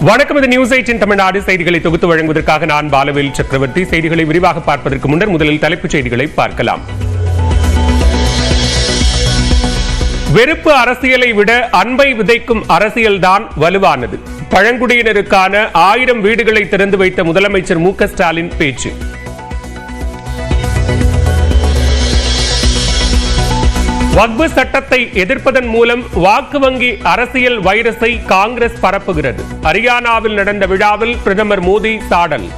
வணக்கம். இது நியூஸ் 8 தமிழ்நாடு செய்திகளை தொகுத்து வழங்குவதற்காக நான் பாலவேல் சக்கரவர்த்தி. செய்திகளை விரிவாக பார்ப்பதற்கு முன்னர் முதலில் தலைப்புச் செய்திகளை பார்க்கலாம். வெறுப்பு அரசியலை விட அன்பை விதைக்கும் அரசியல்தான் வலுவானது. பழங்குடியினருக்கான 1000 வீடுகளை திறந்து வைத்த முதலமைச்சர் மு க ஸ்டாலின் பேச்சு. வக்ஃப் சட்டத்தை எதிர்ப்பதன் மூலம் வாக்கு வங்கி அரசியல் வைரஸை காங்கிரஸ் பரப்புகிறது. ஹரியானாவில் நடந்த விழாவில் பிரதமர் மோடி சாடல்.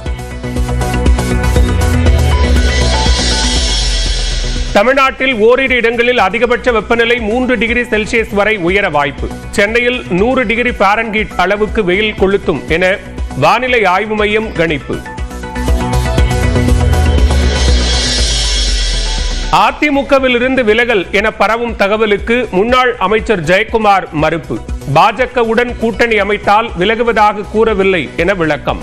தமிழ்நாட்டில் ஓரிரு இடங்களில் அதிகபட்ச வெப்பநிலை 3 டிகிரி செல்சியஸ் வரை உயர வாய்ப்பு. சென்னையில் 100 டிகிரி பாரன்ஹீட் அளவுக்கு வெயில் கொளுத்தும் என வானிலை ஆய்வு மையம் கணிப்பு. அதிமுகவில் இருந்து விலகல் என பரவும் தகவலுக்கு முன்னாள் அமைச்சர் ஜெயக்குமார் மறுப்பு. பாஜகவுடன் கூட்டணி அமைத்தால் விலகுவதாக கூறவில்லை என விளக்கம்.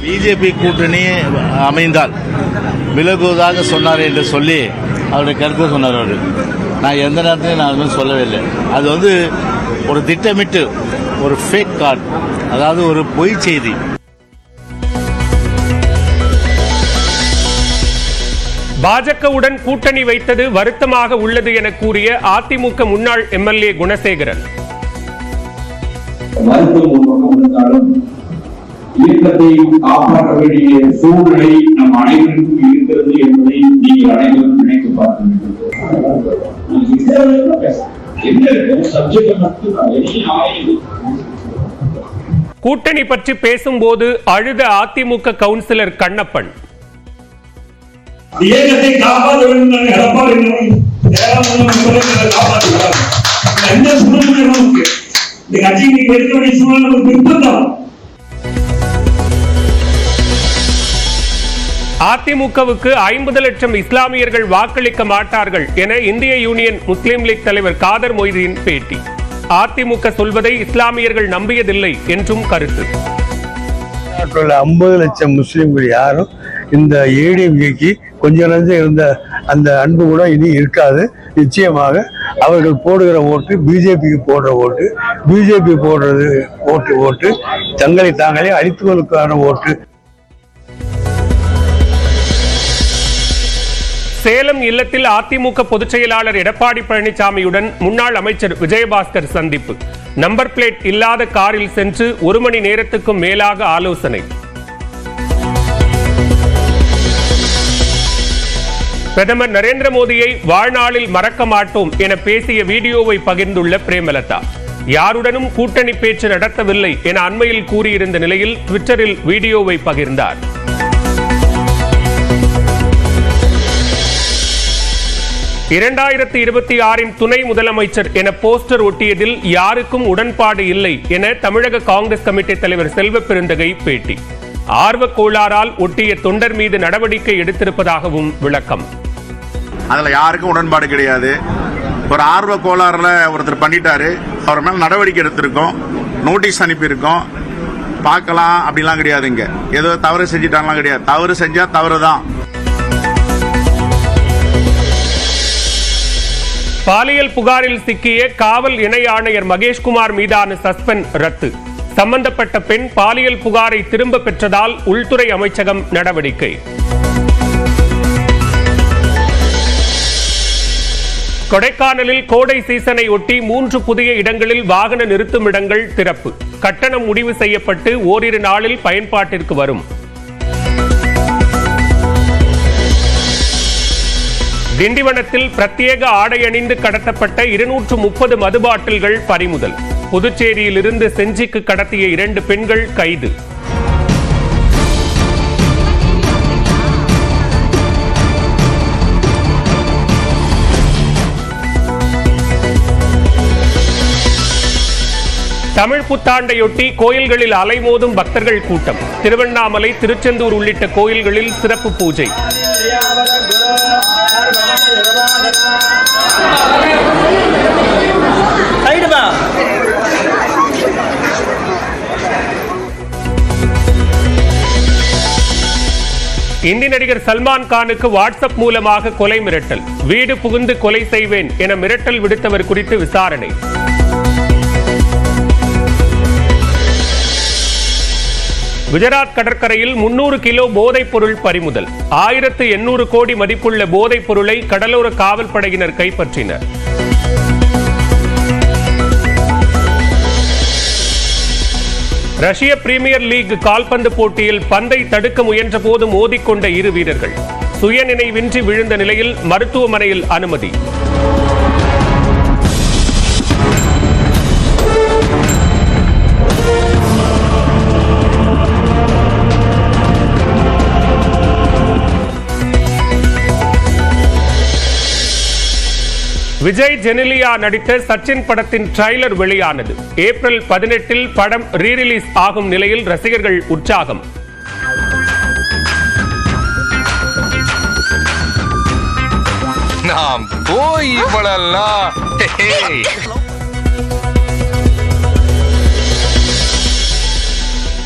பிஜேபி கூட்டணி அமைந்தால் விலகுவதாக சொன்னார் என்று சொல்லி அவருடைய கருத்தை சொன்னார். அவர் நான் எந்த நேரத்திலையும் நான் அதுமாதிரி சொல்லவே இல்லை. அது ஒரு திட்டமிட்டு ஒரு ஃபேக் கார்டு, அதாவது ஒரு பொய் செய்தி. பாஜகவுடன் கூட்டணி வைத்தது வருத்தமாக உள்ளது என கூறிய அதிமுக முன்னாள் எம்எல்ஏ குணசேகரன். இயக்கத்தை காப்பாற்ற வேண்டிய சூழ்நிலை நம் அனைவருக்கும் இருக்கிறது என்பதை நீங்கள் அனைவரும் நினைத்து பார்க்க வேண்டும். கூட்டணி பற்றி பேசும்போது அழுத அதிமுக கவுன்சிலர் கண்ணப்பன். இயக்கத்தை காப்பாற்ற வேண்டும் எடப்பாடி காப்பாற்றுகிறார். எந்த சூழ்நிலை நமக்கு இந்த கட்சிக்கு எடுக்க வேண்டிய சூழ்நிலை நமக்கு நிர்பந்தம். அதிமுகவுக்கு 50 லட்சம் இஸ்லாமியர்கள் வாக்களிக்க மாட்டார்கள் என இந்திய யூனியன் முஸ்லீம் லீக் தலைவர் காதர் மொய்தீன் பேட்டி. அதிமுக சொல்வதை இஸ்லாமியர்கள் நம்பியதில்லை என்றும் கருத்து. 50 லட்சம் முஸ்லீம்கள் யாரும் இந்த ஏடிஎம்கேக்கு கொஞ்ச நேரம் இருந்த அந்த அன்பு கூட இனி இருக்காது. நிச்சயமாக அவர்கள் போடுகிற ஓட்டு பிஜேபிக்கு போடுற ஓட்டு, பிஜேபி போடுறது ஓட்டு தங்களை தாங்களே அழித்துவதற்கான ஓட்டு. சேலம் இல்லத்தில் அதிமுக பொதுச் செயலாளர் எடப்பாடி பழனிசாமியுடன் முன்னாள் அமைச்சர் விஜயபாஸ்கர் சந்திப்பு. நம்பர் பிளேட் இல்லாத காரில் சென்று 1 மணி நேரத்துக்கும் மேலாக ஆலோசனை. பிரதமர் நரேந்திர மோடியை வாழ்நாளில் மறக்க மாட்டோம் என பேசிய வீடியோவை பகிர்ந்துள்ள பிரேமலதா. யாருடனும் கூட்டணி பேச்சு நடத்தவில்லை என அண்மையில் கூறியிருந்த நிலையில் ட்விட்டரில் வீடியோவை பகிர்ந்தார். (2026) துணை முதலமைச்சர் என போஸ்டர் ஒட்டியதில் யாருக்கும் உடன்பாடு இல்லை என தமிழக காங்கிரஸ் கமிட்டி தலைவர் செல்வ பெருந்தகை பேட்டி. ஆர்வ கோளாறால் ஒட்டிய தொண்டர் மீது நடவடிக்கை எடுத்திருப்பதாகவும் விளக்கம். அதுல யாருக்கும் உடன்பாடு கிடையாது. ஒரு ஆர்வ கோளாறுல ஒருத்தர் பண்ணிட்டாரு, அவர் மேல நடவடிக்கை எடுத்திருக்கோம், நோட்டீஸ் அனுப்பியிருக்கோம், பார்க்கலாம் அப்படிலாம் கிடையாதுங்க. ஏதோ தவறு செஞ்சுட்டாங்கலாம் கிடையாது. தவறு செஞ்சா தவறுதான். பாலியல் புகாரில் சிக்கிய காவல் இணை ஆணையர் மகேஷ்குமார் மீதான சஸ்பெண்ட் ரத்து. சம்பந்தப்பட்ட பெண் பாலியல் புகாரை திரும்ப பெற்றதால் உள்துறை அமைச்சகம் நடவடிக்கை. கொடைக்கானலில் கோடை சீசனை ஒட்டி 3 புதிய இடங்களில் வாகன நிறுத்தும் இடங்கள் திறப்பு. கட்டணம் முடிவு செய்யப்பட்டு ஓரிரு நாளில் பயன்பாட்டிற்கு வரும். திண்டிவனத்தில் பிரத்யேக ஆடை அணிந்து கடத்தப்பட்ட 230 மது பாட்டில்கள் பறிமுதல். புதுச்சேரியில் இருந்து செஞ்சிக்கு கடத்திய 2 பெண்கள் கைது. தமிழ் புத்தாண்டையொட்டி கோயில்களில் அலைமோதும் பக்தர்கள் கூட்டம். திருவண்ணாமலை, திருச்செந்தூர் உள்ளிட்ட கோயில்களில் சிறப்பு பூஜை. இந்தி நடிகர் சல்மான் கானுக்கு வாட்ஸ்அப் மூலமாக கொலை மிரட்டல். வீடு புகுந்து கொலை செய்வேன் என மிரட்டல் விடுத்தவர் குறித்து விசாரணை. குஜராத் கடற்கரையில் 300 கிலோ போதைப் பொருள் பறிமுதல். 1800 கோடி மதிப்புள்ள போதைப் பொருளை கடலோர காவல்படையினர் கைப்பற்றினர். ரஷ்ய பிரீமியர் லீக் கால்பந்து போட்டியில் பந்தை தடுக்க முயன்ற போது மோதிக்கொண்ட இரு வீரர்கள் சுயநினைவின்றி விழுந்த நிலையில் மருத்துவமனையில் அனுமதி. விஜய் ஜெனிலியா நடித்த சச்சின் படத்தின் ட்ரைலர் வெளியானது. ஏப்ரல் 18 படம் ரீரிலீஸ் ஆகும் நிலையில் ரசிகர்கள் உற்சாகம். நாம் போய் இவ்வளெல்லாம்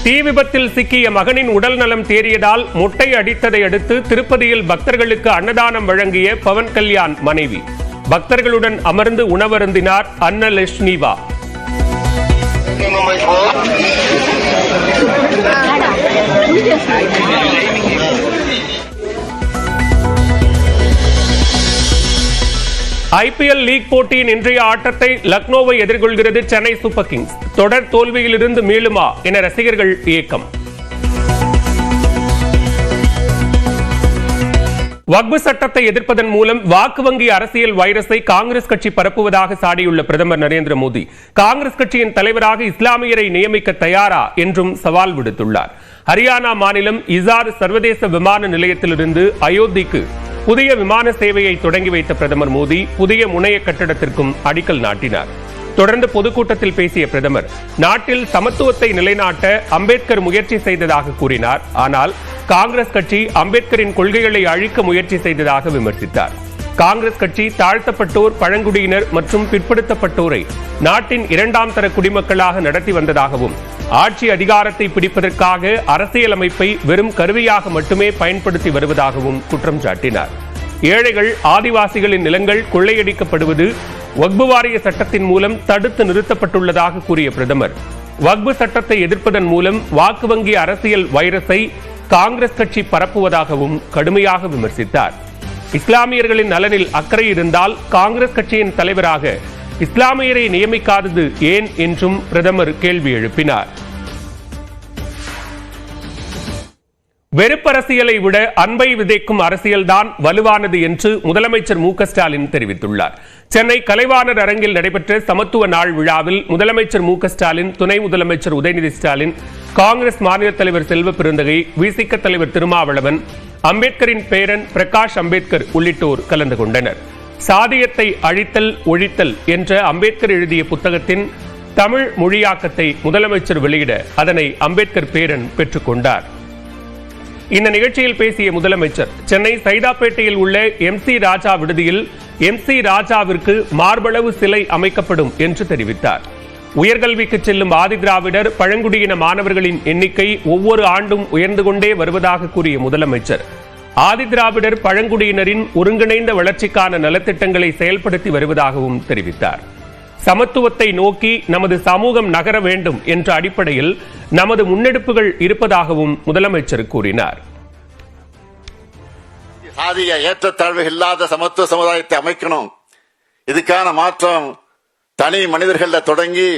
தீ விபத்தில் சிக்கிய மகனின் உடல் நலம் தேறியதால் மொட்டை அடித்ததை அடுத்து திருப்பதியில் பக்தர்களுக்கு அன்னதானம் வழங்கிய பவன் கல்யாண் மனைவி பக்தர்களுடன் அமர்ந்து உணவருந்தினார் அன்னலட்சுமிவா. ஐபிஎல் லீக் போட்டியின் இன்றைய ஆட்டத்தை லக்னோவை எதிர்கொள்கிறது சென்னை சூப்பர் கிங்ஸ். தொடர் தோல்வியிலிருந்து மீளுமா என ரசிகர்கள் ஏக்கம். வக்பு சட்டத்தை எதிர்ப்பதன் மூலம் வாக்கு வங்கி அரசியல் வைரஸை காங்கிரஸ் கட்சி பரப்புவதாக சாடியுள்ள பிரதமர் நரேந்திர மோடி காங்கிரஸ் கட்சியின் தலைவராக இஸ்லாமியரை நியமிக்க தயாரா என்றும் சவால் விடுத்துள்ளார். ஹரியானா மாநிலம் இசார் சர்வதேச விமான நிலையத்திலிருந்து அயோத்திக்கு புதிய விமான சேவையை தொடங்கி வைத்த பிரதமர் மோடி புதிய முனைய கட்டடத்திற்கும் அடிக்கல் நாட்டினார். தொடர்ந்து பொதுக்கூட்டத்தில் பேசிய பிரதமர் நாட்டில் சமத்துவத்தை நிலைநாட்ட அம்பேத்கர் முயற்சி செய்ததாக கூறினார். ஆனால் காங்கிரஸ் கட்சி அம்பேத்கரின் கொள்கைகளை அழிக்க முயற்சி செய்ததாக விமர்சித்தார். காங்கிரஸ் கட்சி தாழ்த்தப்பட்டோர், பழங்குடியினர் மற்றும் பிற்படுத்தப்பட்டோரை நாட்டின் 2ஆம் தர குடிமக்களாக நடத்தி வந்ததாகவும் ஆட்சி அதிகாரத்தை பிடிப்பதற்காக அரசியலமைப்பை வெறும் கருவியாக மட்டுமே பயன்படுத்தி வருவதாகவும் குற்றம் சாட்டினார். ஏழைகள், ஆதிவாசிகளின் நிலங்கள் கொள்ளையடிக்கப்படுவது வக்பு வாரிய சட்டத்தின் மூலம் தடுத்து நிறுத்தப்பட்டுள்ளதாக கூறிய பிரதமர் வக்பு சட்டத்தை எதிர்ப்பதன் மூலம் வாக்கு வங்கி அரசியல் வைரஸை காங்கிரஸ் கட்சி பரப்புவதாகவும் கடுமையாக விமர்சித்தார். இஸ்லாமியர்களின் நலனில் அக்கறை இருந்தால் காங்கிரஸ் கட்சியின் தலைவராக இஸ்லாமியரை நியமிக்காதது ஏன் என்றும் பிரதமர் கேள்வி எழுப்பினார். வெறுப்பரசியலை விட அன்பை விதைக்கும் அரசியல்தான் வலுவானது என்று முதலமைச்சர் மு க ஸ்டாலின் தெரிவித்துள்ளார். சென்னை கலைவாணர் அரங்கில் நடைபெற்ற சமத்துவ நாள் விழாவில் முதலமைச்சர் மு க ஸ்டாலின், துணை முதலமைச்சர் உதயநிதி ஸ்டாலின், காங்கிரஸ் மாநில தலைவர் செல்வ பெருந்தகை, விசிக தலைவர் திருமாவளவன், அம்பேத்கரின் பேரன் பிரகாஷ் அம்பேத்கர் உள்ளிட்டோர் கலந்து கொண்டனர். சாதியத்தை அழித்தல் ஒழித்தல் என்ற அம்பேத்கர் எழுதிய புத்தகத்தின் தமிழ் மொழியாக்கத்தை முதலமைச்சர் வெளியிட அதனை அம்பேத்கர் பேரன் பெற்றுக் கொண்டார். இந்த நிகழ்ச்சியில் பேசிய முதலமைச்சர் சென்னை சைதாப்பேட்டையில் உள்ள MC ராஜா விடுதியில் MC ராஜாவிற்கு மார்பளவு சிலை அமைக்கப்படும் என்று தெரிவித்தார். உயர்கல்விக்கு செல்லும் ஆதிதிராவிடர், பழங்குடியின மாணவர்களின் எண்ணிக்கை ஒவ்வொரு ஆண்டும் உயர்ந்து கொண்டே வருவதாக கூறிய முதலமைச்சர் ஆதிதிராவிடர், பழங்குடியினரின் ஒருங்கிணைந்த வளர்ச்சிக்கான நலத்திட்டங்களை செயல்படுத்தி வருவதாகவும் தெரிவித்தார். சமத்துவத்தை நோக்கி நமது சமூகம் நகர வேண்டும் என்ற அடிப்படையில் நமது முன்னெடுப்புகள் இருப்பதாகவும் முதலமைச்சர் கூறினார். சாதிய ஏற்றத்தாழ்வு இல்லாத சமத்துவ சமுதாயத்தை அமைக்கணும். இதுக்கான மாற்றம் தனி மனிதர்கள தொடங்கி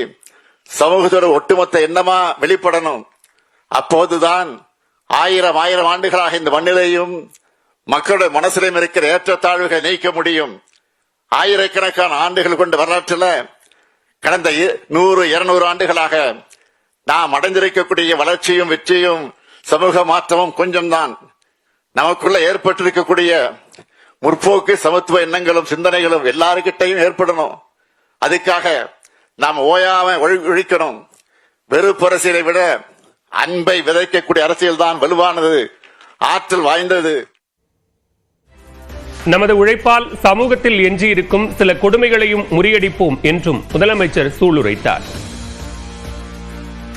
சமூகத்தோட ஒட்டுமொத்த எண்ணமா வெளிப்படணும். அப்போதுதான் ஆயிரம் ஆண்டுகளாக இந்த மண்ணிலையும் மக்களுடைய மனசிலையும் இருக்கிற ஏற்றத்தாழ்வுகளை நீக்க முடியும். ஆயிரக்கணக்கான ஆண்டுகள் கொண்ட வரலாற்றில் கடந்த 100-200 ஆண்டுகளாக நாம் அடைந்திருக்கக்கூடிய வளர்ச்சியும் வெற்றியும் சமூக மாற்றமும் கொஞ்சம்தான். நமக்குள்ள ஏற்பட்டிருக்கக்கூடிய முற்போக்கு சமத்துவ எண்ணங்களும் சிந்தனைகளும் எல்லாருக்கிட்டையும் ஏற்படணும். அதுக்காக நாம் ஓயாம ஒழிக்கணும். வெறுப்பு அரசியலை விட அன்பை விதைக்கக்கூடிய அரசியல் தான் வலுவானது, ஆற்றல் வாய்ந்தது. நமது உழைப்பால் சமூகத்தில் எஞ்சியிருக்கும் சில கொடுமைகளையும் முறியடிப்போம் என்றும் முதலமைச்சர் சூளுரைத்தார்.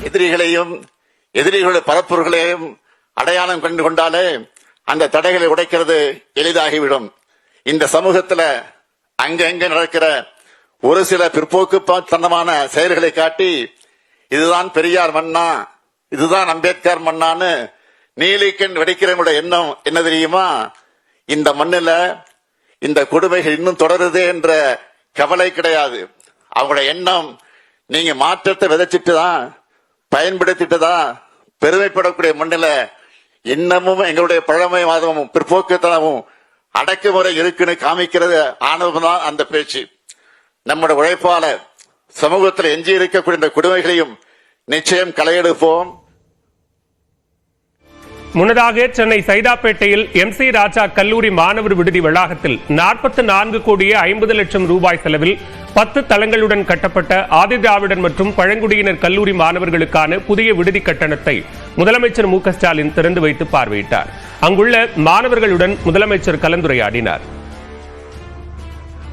எதிரிகளுடைய பரப்புரைகளையும் அடையாளம் கண்டு கொண்டாலே அந்த தடைகளை உடைக்கிறது எளிதாகிவிடும். இந்த சமூகத்தில் அங்கங்க நடக்கிற ஒரு சில பிற்போக்குத்தனமான செயல்களை காட்டி இதுதான் பெரியார் மண்ணா, இதுதான் அம்பேத்கர் மண்ணான்னு நீலிக்கண் வெடிக்கிறவங்களோட எண்ணம் என்ன தெரியுமா? இந்த மண்ணில் இந்த கொடுமைகள் இன்னும் தொடருது என்ற கவலை கிடையாது. அவங்களோட எண்ணம் நீங்க மாற்றத்தை விதைச்சிட்டு தான், பயன்படுத்திட்டு தான், பெருமைப்படக்கூடிய மண்ணில் இன்னமும் எங்களுடைய பழமைவாதமும் பிற்போக்குத்தனமும் அடக்குமுறை இருக்குன்னு காமிக்கிறது ஆணவம் தான் அந்த பேச்சு. நம்முடைய உழைப்பால சமூகத்தில் எஞ்சி இருக்கக்கூடிய இந்த கொடுமைகளையும் நிச்சயம் களையெடுப்போம். முன்னதாக சென்னை சைதாப்பேட்டையில் MC ராஜா கல்லூரி மாணவர் விடுதி வளாகத்தில் 44 கோடியே 50 லட்சம் ரூபாய் செலவில் 10 தளங்களுடன் கட்டப்பட்ட ஆதிதிராவிடர் மற்றும் பழங்குடியினர் கல்லூரி மாணவர்களுக்கான புதிய விடுதி கட்டணத்தை முதலமைச்சர் மு.க. ஸ்டாலின் திறந்து வைத்து பார்வையிட்டார். அங்குள்ள மாணவர்களுடன் முதலமைச்சர் கலந்துரையாடினார்.